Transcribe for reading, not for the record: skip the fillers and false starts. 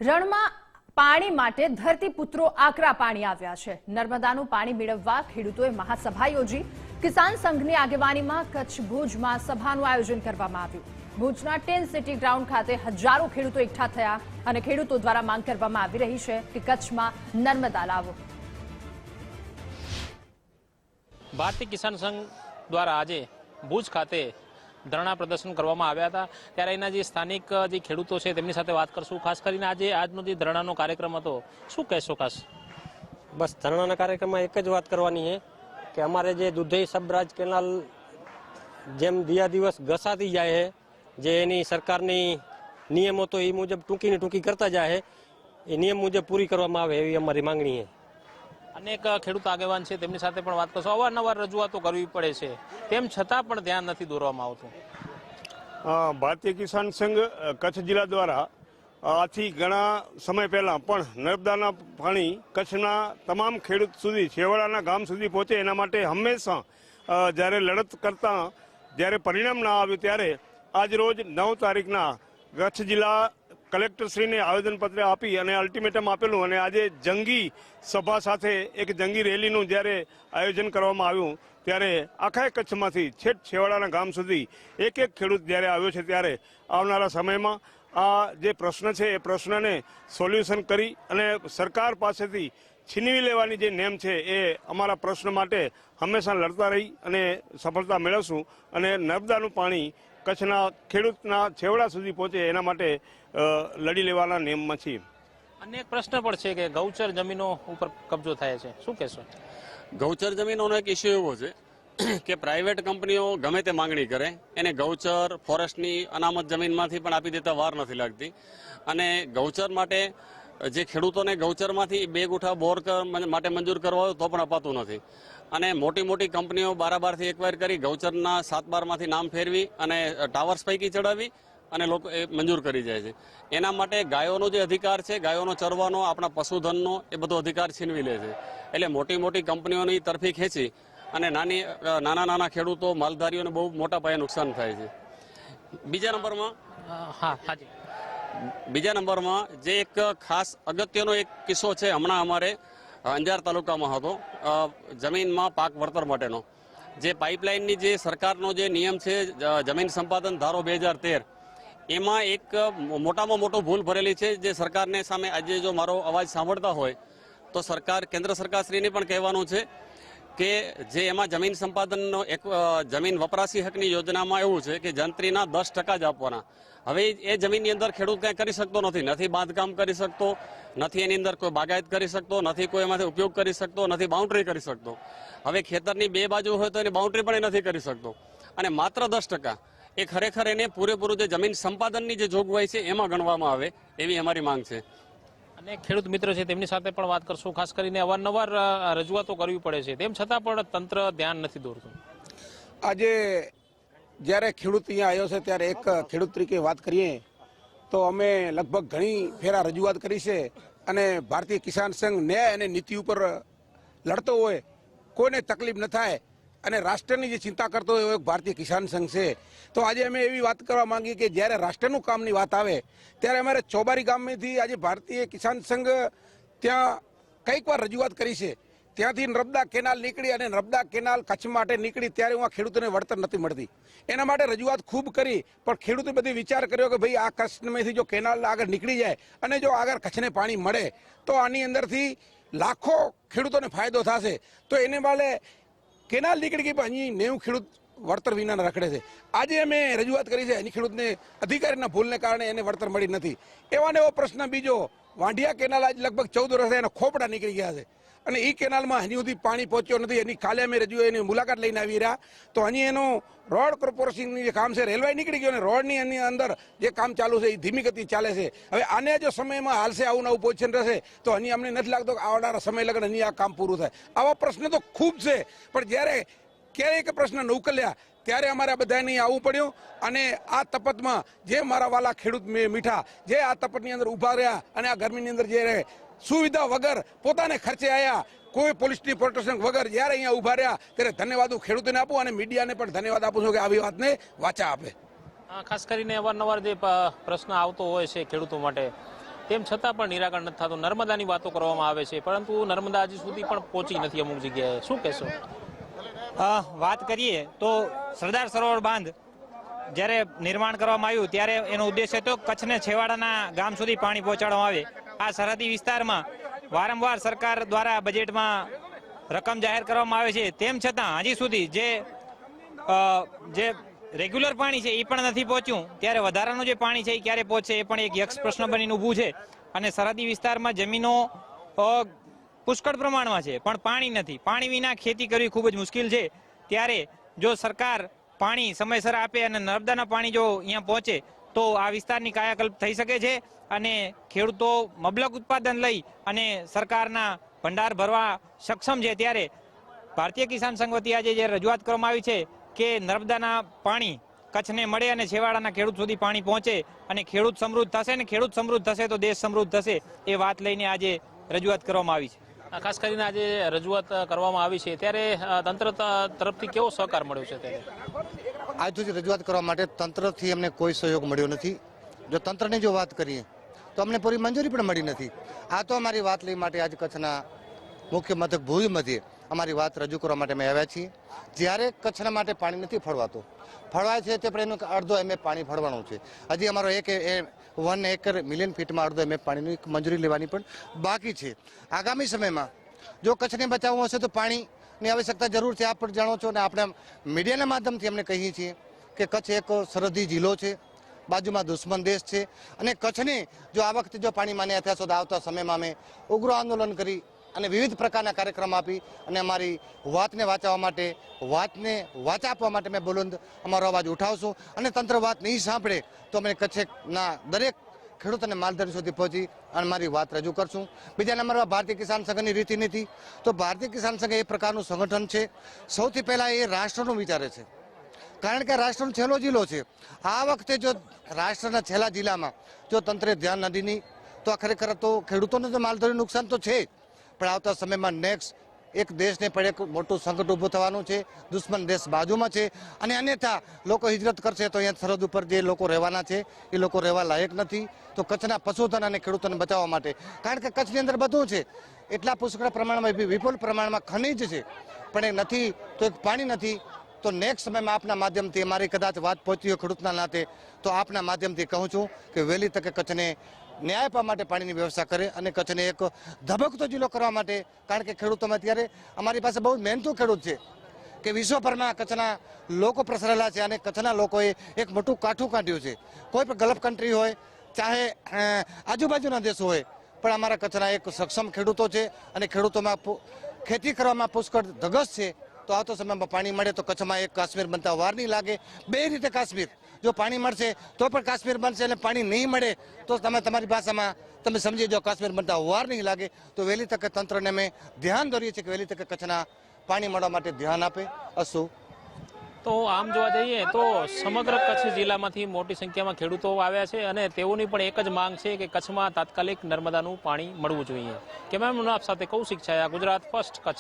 રણમાં પાણી માટે ધરતીપુત્રો આકરા પાણી આવ્યા છે। નર્મદાનું પાણી મેળવવા ખેડૂતોએ મહાસભા યોજી। કિસાન સંઘની આગેવાનીમાં કચ્છ ભુજમાં સભાનું આયોજન કરવામાં આવ્યું। ભુજના 10 સિટી ગ્રાઉન્ડ ખાતે હજારો ખેડૂતો એકઠા થયા અને ખેડૂતો દ્વારા માંગ કરવામાં આવી રહી છે કે કચ્છમાં નર્મદા લાવો। ભારતીય કિસાન સંઘ દ્વારા આજે ભુજ ખાતે ધરણા પ્રદર્શન કરવામાં આવ્યા હતા। ત્યારે અહીંના જે સ્થાનિક જે ખેડૂતો છે તેમની સાથે વાત કરશું। ખાસ કરીને આજે આજનો જે ધરણાનો કાર્યક્રમ હતો, શું કહેશો? ખાસ બસ ધરણાના કાર્યક્રમમાં એક જ વાત કરવાની છે કે અમારે જે દુધઈ સબરાજ કેનાલ જેમ દિયા દિવસ ઘસાતી જાય છે, જે એની સરકારની નિયમો તો એ મુજબ ટૂંકી કરતા જાય છે, એ નિયમ મુજબ પૂરી કરવામાં આવે એવી અમારી માંગણી છે। અનેક ખેડૂત આગેવાન છે તેમની સાથે પણ વાત કરશો। અવારનવાર રજૂઆતો કરવી પડે છે, તેમ છતાં પણ ધ્યાન નથી દોરવામાં આવતું। ભારતીય કિસાન સંઘ કચ્છ જિલ્લા દ્વારા આથી ઘણા સમય પહેલા પણ નર્મદાના પાણી કચ્છના તમામ ખેડૂત સુધી, છેવાડાના ગામ સુધી પહોંચે એના માટે હંમેશા જ્યારે લડત કરતા જ્યારે પરિણામ ના આવ્યું ત્યારે આજ રોજ 9 તારીખના કચ્છ જિલ્લા કલેક્ટરશ્રીને આવેદનપત્ર આપી અને અલ્ટિમેટમ આપેલું અને આજે જંગી સભા સાથે એક જંગી રેલીનું જ્યારે આયોજન કરવામાં આવ્યું ત્યારે આખા કચ્છમાંથી છેક છેવાડાના ગામ સુધી એક ખેડૂત જ્યારે આવ્યો છે ત્યારે આવનારા સમયમાં આ જે પ્રશ્ન છે એ પ્રશ્નને સોલ્યુશન કરી અને સરકાર પાસેથી છીનવી લેવાની જે નેમ છે એ અમારા પ્રશ્ન માટે હંમેશા લડતા રહી અને સફળતા મેળવશું અને નર્મદાનું પાણી કચ્છના ખેડૂતના છેવાડા સુધી પહોંચે એના માટે લડી લેવાના નેમમાં છીએ। અનેક પ્રશ્ન પણ છે કે ગૌચર જમીનો ઉપર કબજો થાય છે, શું કહેશો? ગૌચર જમીનોનો એક ઇસ્યુ એવો છે કે પ્રાઇવેટ કંપનીઓ ગમે તે માંગણી કરે એને ગૌચર ફોરેસ્ટની અનામત જમીનમાંથી પણ આપી દેતા વાર નથી લાગતી અને ગૌચર માટે જે ખેડૂતોને ગૌચરમાંથી 2 ગુઠા બોર માટે મંજૂર કરવા હોય તો પણ અપાતું નથી અને મોટી કંપનીઓ બારાબારથી એક્વાયર કરી ગૌચરના 7/12માંથી નામ ફેરવી અને ટાવર્સ પૈકી ચડાવી અને લોકો એ મંજૂર કરી જાય છે। એના માટે ગાયોનો જે અધિકાર છે, ગાયોનો ચરવાનો, આપણા પશુધનનો એ બધો અધિકાર છીનવી લે છે। એટલે મોટી કંપનીઓની તરફી ખેંચી અને નાના ખેડૂતો, માલધારીઓને બહુ મોટા પાયે નુકસાન થાય છે। બીજા નંબરમાં જે એક ખાસ અગત્યનો એક કિસ્સો છે, હમણાં અમારે અંજાર તાલુકામાં હતો જમીનમાં પાક વળતર માટેનો જે પાઇપલાઇનની જે સરકારનો જે નિયમ છે જમીન સંપાદન ધારો 2013, એમાં એક મોટામાં મોટો ભૂલ ભરેલી છે જે સરકારને સામે આજે જો મારો અવાજ સાંભળતા હોય તો કેન્દ્ર સરકારશ્રીને પણ કહેવાનું છે કે જે એમાં જમીન સંપાદનનો એક જમીન વપરાશી હકની યોજનામાં એવું છે કે જંત્રીના 10% જ આપવાના। હવે એ જમીનની અંદર ખેડૂત કંઈ કરી શકતો નથી બાંધકામ કરી શકતો, નથી એની અંદર કોઈ બાગાયત કરી શકતો, નથી કોઈ એમાંથી ઉપયોગ કરી શકતો, નથી બાઉન્ડ્રી કરી શકતો। હવે ખેતરની 2 બાજુ હોય તો એની બાઉન્ડ્રી પણ એ નથી કરી શકતો અને માત્ર 10% એ ખરેખર એને પૂરેપૂરું જે જમીન સંપાદનની જે જોગવાઈ છે એમાં ગણવામાં આવે એવી અમારી માંગ છે। અને ખેડૂત મિત્ર છે તેમની સાથે પણ વાત કરશું। ખાસ કરીને અવારનવાર રજૂઆતો કરવી પડે છે, તેમ છતાં પણ તંત્ર ધ્યાન નથી દોરતું। આજે જ્યારે ખેડૂત અહીંયા આવ્યો છે ત્યારે એક ખેડૂત તરીકે વાત કરીએ તો અમે લગભગ ઘણી ફેરા રજૂઆત કરી છે અને ભારતીય કિસાન સંઘ ન્યાય અને નીતિ ઉપર લડતો હોય, કોઈને તકલીફ ન થાય અને રાષ્ટ્રની જે ચિંતા કરતો હોય એવો ભારતીય કિસાન સંઘ છે। તો આજે અમે એવી વાત કરવા માંગીએ કે જ્યારે રાષ્ટ્રનું કામની વાત આવે ત્યારે અમારે ચોબારી ગામમાંથી આજે ભારતીય કિસાન સંઘ ત્યાં કંઈક વાર રજૂઆત કરી છે। ત્યાંથી નર્મદા કેનાલ નીકળી અને નર્મદા કેનાલ કચ્છ માટે નીકળી ત્યારે હું ખેડૂતોને વળતર નથી મળતી, એના માટે રજૂઆત ખૂબ કરી પણ ખેડૂતે બધી વિચાર કર્યો કે ભાઈ આ કચ્છમાંથી જો કેનાલ આગળ નીકળી જાય અને જો આગળ કચ્છને પાણી મળે તો આની અંદરથી લાખો ખેડૂતોને ફાયદો થશે। તો એને માટે કેનાલ નીકળી ગઈ પણ અહીં 90 ખેડૂત વળતર વિના રખડે છે। આજે અમે રજૂઆત કરી છે, એની ખેડૂતને અધિકારીના ભૂલને કારણે એને વળતર મળી નથી। એવો પ્રશ્ન બીજો, વાંઢિયા કેનાલ આજે લગભગ 14 વર્ષે એના ખોપડા નીકળી ગયા છે અને એ કેનાલમાં હજી સુધી પાણી પહોંચ્યો નથી। એની કાલે અમે એની મુલાકાત લઈને આવી રહ્યા તો અહીં એનું રોડ કોર્પોરેશનની જે કામ છે, રેલવે નીકળી ગયો અને રોડની એની અંદર જે કામ ચાલુ છે એ ધીમી ગતિ ચાલે છે। હવે આને જો સમયમાં હાલશે, આવું નવું પોઝિશન રહેશે તો અહીં અમને નથી લાગતો કે આવનારા સમય લગન અહીં આ કામ પૂરું થાય। આવા પ્રશ્ન તો ખૂબ છે પણ જ્યારે ક્યારેય પ્રશ્ન ન ઉકેલ્યા ત્યારે અમારે બધાને આવવું પડ્યું અને આ તપતમાં જે મારા વાલા ખેડૂત મીઠા જે આ તપતની અંદર ઊભા રહ્યા અને આ ગરમીની અંદર જે રહે સુવિધા વગર પોતાને ખર્ચે આવ્યા, કોઈ પોલીસની પ્રોટેક્શન વગર જ્યારે અહીંયા ઊભા રહ્યા ત્યારે ધન્યવાદ હું ખેડૂતોને આપું અને મીડિયાને પણ ધન્યવાદ આપું છું કે આવી વાતને વાચા આપે। ખાસ કરીને અવારનવાર જે પ્રશ્ન આવતો હોય છે ખેડૂતો માટે તેમ છતાં પણ નિરાકરણ નથી થતું. નર્મદાની વાતો કરવામાં આવે છે, પરંતુ નર્મદા હજી સુધી પણ પહોંચી નથી અમુક જગ્યાએ. શું કહેશો? વાત કરીએ તો સરદાર સરોવર બાંધ જ્યારે નિર્માણ કરવામાં આવ્યું ત્યારે એનો ઉદ્દેશ હતો કચ્છને છેવાડાના ગામ સુધી પાણી પહોંચાડવામાં આવે. આ સરહદી વિસ્તારમાં વારંવાર સરકાર દ્વારા બજેટમાં રકમ જાહેર કરવામાં આવે છે, તેમ છતાં હજી સુધી જે રેગ્યુલર પાણી છે એ પણ નથી પહોંચ્યું. ત્યારે વધારાનું જે પાણી છે એ ક્યારે પહોંચશે એ પણ એક યક્ષ પ્રશ્ન બનીને ઊભું છે. અને સરહદી વિસ્તારમાં જમીનો પુષ્કળ પ્રમાણમાં છે પણ પાણી નથી. પાણી વિના ખેતી કરવી ખૂબ જ મુશ્કેલ છે. ત્યારે જો સરકાર પાણી સમયસર આપે અને નર્મદાના પાણી જો અહીંયા પહોંચે તો આ વિસ્તારની કાયાકલ્પ થઈ શકે છે અને ખેડૂતો મબલક ઉત્પાદન લઈ અને સરકારના ભંડાર ભરવા સક્ષમ છે. ત્યારે ભારતીય કિસાન સંઘ વતી આજે જે રજૂઆત કરવામાં આવી છે કે નર્મદાના પાણી કચ્છને મળે અને છેવાડાના ખેડૂત સુધી પાણી પહોંચે અને ખેડૂત સમૃદ્ધ થશે અને ખેડૂત સમૃદ્ધ થશે તો દેશ સમૃદ્ધ થશે, એ વાત લઈને આજે રજૂઆત કરવામાં આવી છે. ખાસ કરીને આજે રજૂઆત કરવામાં આવી છે ત્યારે તંત્ર તરફથી કેવો સહકાર મળ્યો છે? ત્યારે આજ સુધી રજૂઆત કરવા માટે તંત્રથી અમને કોઈ સહયોગ મળ્યો નથી. જો તંત્રની જો વાત કરીએ તો અમને પૂરી મંજૂરી પણ મળી નથી. આ તો અમારી વાત લઈ માટે આજ કચ્છના મુખ્ય મથક ભુજ મધ્યે અમારી વાત રજૂ કરવા માટે અમે આવ્યા છીએ. જ્યારે કચ્છના માટે પાણી નથી ફળવાય છે તે પણ એનું અડધો એમએ પાણી ફળવાનું છે. હજી અમારો 1 એકર મિલિયન ફીટમાં અડધો એમએ પાણીની મંજૂરી લેવાની પણ બાકી છે. આગામી સમયમાં જો કચ્છને બચાવવું હશે તો પાણીની આવશ્યકતા જરૂર છે. આપ પણ જાણો છો અને આપણે મીડિયાના માધ્યમથી અમને કહીએ છીએ કે કચ્છ એક સરહદી જિલ્લો છે, બાજુમાં દુશ્મન દેશ છે અને કચ્છને જો આ વખતે જો પાણી માન્યા થયા તો આવતા સમયમાં અમે ઉગ્ર આંદોલન કરી અને વિવિધ પ્રકારના કાર્યક્રમ આપી અને અમારી વાતને વાંચવા માટે વાતને વાચા આપવા માટે અમે બુલંદ અમારો અવાજ ઉઠાવશું. અને તંત્ર વાત નહીં સાંભળે તો અમે કચ્છના દરેક ખેડૂત અને માલધારી સુધી પહોંચી અને મારી વાત રજૂ કરશું. બીજા નંબરમાં ભારતીય કિસાન સંઘની રીતિનીતિ. તો ભારતીય કિસાન સંઘ એ પ્રકારનું સંગઠન છે, સૌથી પહેલાં એ રાષ્ટ્રનું વિચારે છે, કારણ કે રાષ્ટ્રનો છેલ્લો જિલ્લો છે. આ વખતે જો રાષ્ટ્રના છેલ્લા જિલ્લામાં જો તંત્રે ધ્યાન ન દીધી તો આ ખરેખર તો ખેડૂતોને તો માલધારી નુકસાન તો છે જ, પણ આવતા સમયમાં નેક્સ્ટ એક દેશને પણ એક મોટું સંકટ ઊભું થવાનું છે. દુશ્મન દેશ બાજુમાં છે અને અન્યથા લોકો હિજરત કરશે તો અહીંયા સરહદ ઉપર જે લોકો રહેવાના છે એ લોકો રહેવા લાયક નથી. તો કચ્છના પશુધન અને ખેડૂતોને બચાવવા માટે, કારણ કે કચ્છની અંદર બધું છે, એટલા પુષ્કળ પ્રમાણમાં વિપુલ પ્રમાણમાં ખનિજ છે પણ એ નથી તો એક પાણી નથી. તો નેક્સ્ટ સમયમાં આપના માધ્યમથી અમારી કદાચ વાત પહોંચી હોય ખેડૂતના નાતે તો આપના માધ્યમથી કહું છું કે વહેલી તકે કચ્છને ન્યાય આપવા માટે પાણીની વ્યવસ્થા કરે અને કચ્છને એક ધબકતો જિલ્લો કરવા માટે, કારણ કે ખેડૂતોમાં અત્યારે અમારી પાસે બહુ મહેનતુ ખેડૂત છે કે વિશ્વભરમાં કચ્છના લોકો પ્રસરેલા છે અને કચ્છના લોકોએ એક મોટું કાઠું કાઢ્યું છે. કોઈ પણ ગલ્ફ કન્ટ્રી હોય ચાહે આજુબાજુના દેશો હોય પણ અમારા કચ્છના એક સક્ષમ ખેડૂતો છે અને ખેડૂતોમાં ખેતી કરવામાં પુષ્કળ ધગશ છે. તો આવતો સમયમાં પાણી મળે તો કચ્છમાં એક કાશ્મીર બનતા વાર નહીં લાગે. બે રીતે કાશ્મીર, જો પાણી મળશે તો પણ કાશ્મીર બનશે અને પાણી નહીં મળે તો તમે તમારી ભાષામાં તમે સમજી જાઓ કાશ્મીર બનતા વાર નહીં લાગે. તો વહેલી તકે તંત્રને અમે ધ્યાન દોરીએ છીએ કે વહેલી તકે કચ્છના પાણી મળવા માટે ધ્યાન આપે. અસુ તો આમ જોવા જઈએ તો સમગ્ર કચ્છ જિલ્લામાંથી મોટી સંખ્યામાં ખેડૂતો આવ્યા છે અને તેઓની પણ એક જ માંગ છે કે કચ્છમાં તાત્કાલિક નર્મદાનું પાણી મળવું જોઈએ. કેમેરામેન મુનાફ સાથે કૌશિક છાયા, ગુજરાત ફર્સ્ટ, કચ્છ.